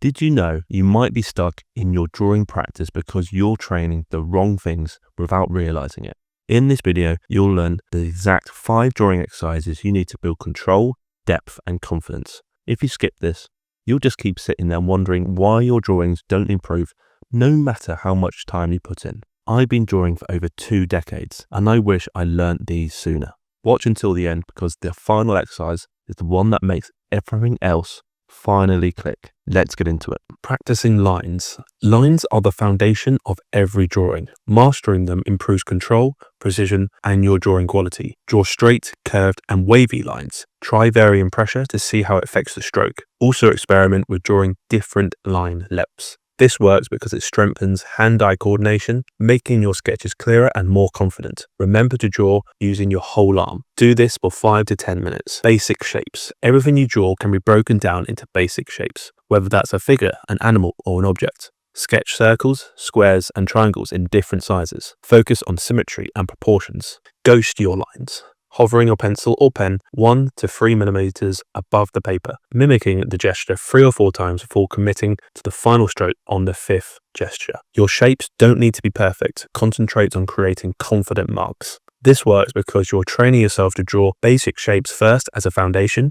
Did you know you might be stuck in your drawing practice because you're training the wrong things without realizing it? In this video, you'll learn the exact 5 drawing exercises you need to build control, depth, and confidence. If you skip this, you'll just keep sitting there wondering why your drawings don't improve no matter how much time you put in. I've been drawing for over 2 decades and I wish I learnt these sooner. Watch until the end because the final exercise is the one that makes everything else finally click. Let's get into it. Practicing lines. Lines are the foundation of every drawing. Mastering them improves control, precision, and your drawing quality. Draw straight, curved, and wavy lines. Try varying pressure to see how it affects the stroke. Also experiment with drawing different line lengths. This works because it strengthens hand-eye coordination, making your sketches clearer and more confident. Remember to draw using your whole arm. Do this for 5 to 10 minutes. Basic shapes. Everything you draw can be broken down into basic shapes, whether that's a figure, an animal, or an object. Sketch circles, squares, and triangles in different sizes. Focus on symmetry and proportions. Ghost your lines. Hovering your pencil or pen 1 to 3 millimeters above the paper, mimicking the gesture 3 or 4 times before committing to the final stroke on the 5th gesture. Your shapes don't need to be perfect. Concentrate on creating confident marks. This works because you're training yourself to draw basic shapes first as a foundation,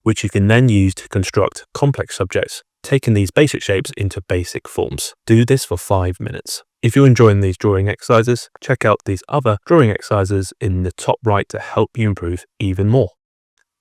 which you can then use to construct complex subjects, taking these basic shapes into basic forms. Do this for 5 minutes. If you're enjoying these drawing exercises, check out these other drawing exercises in the top right to help you improve even more.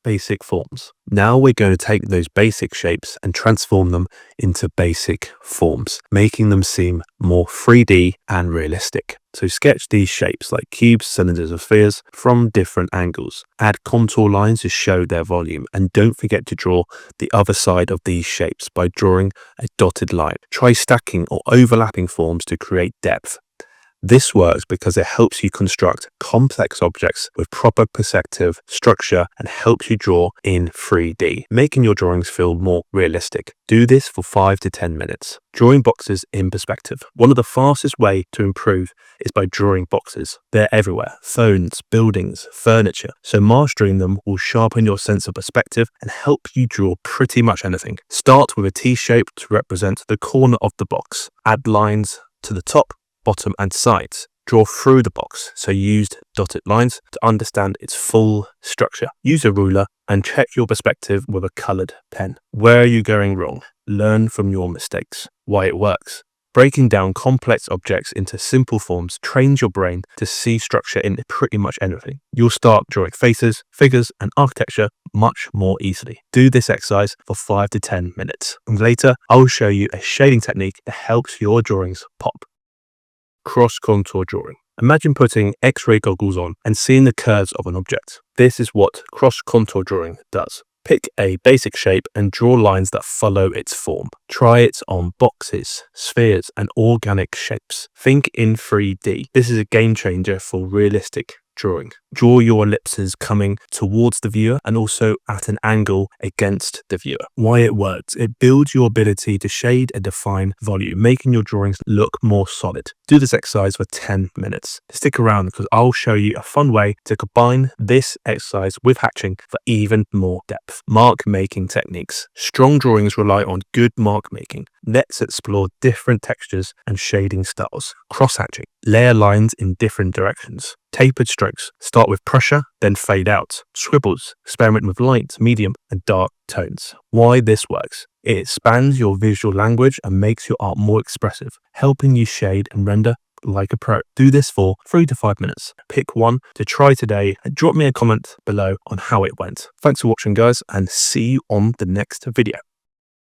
Basic forms. Now we're going to take those basic shapes and transform them into basic forms, making them seem more 3D and realistic. So sketch these shapes like cubes, cylinders, or spheres from different angles. Add contour lines to show their volume, and don't forget to draw the other side of these shapes by drawing a dotted line. Try stacking or overlapping forms to create depth. This works because it helps you construct complex objects with proper perspective, structure, and helps you draw in 3D, making your drawings feel more realistic. Do this for 5 to 10 minutes. Drawing boxes in perspective. One of the fastest ways to improve is by drawing boxes. They're everywhere. Phones, buildings, furniture. So mastering them will sharpen your sense of perspective and help you draw pretty much anything. Start with a T shape to represent the corner of the box. Add lines to the top, bottom, and sides. Draw through the box, so use dotted lines to understand its full structure. Use a ruler and check your perspective with a colored pen. Where are you going wrong? Learn from your mistakes. Why it works. Breaking down complex objects into simple forms trains your brain to see structure in pretty much anything. You'll start drawing faces, figures, and architecture much more easily. Do this exercise for 5 to 10 minutes. And later, I'll show you a shading technique that helps your drawings pop. Cross-contour drawing. Imagine putting X-ray goggles on and seeing the curves of an object. This is what cross-contour drawing does. Pick a basic shape and draw lines that follow its form. Try it on boxes, spheres, and organic shapes. Think in 3D. This is a game changer for realistic drawing. Draw your ellipses coming towards the viewer and also at an angle against the viewer. Why it works. It builds your ability to shade and define volume, making your drawings look more solid. Do this exercise for 10 minutes. Stick around because I'll show you a fun way to combine this exercise with hatching for even more depth. Mark making techniques. Strong drawings rely on good mark making. Let's explore different textures and shading styles. Cross hatching. Layer lines in different directions. Tapered strokes. Start with pressure, then fade out. Scribbles. Experiment with light, medium, and dark tones. Why this works. It expands your visual language and makes your art more expressive, helping you shade and render like a pro. Do this for 3 to 5 minutes. Pick one to try today and drop me a comment below on how it went. Thanks for watching, guys, and see you on the next video.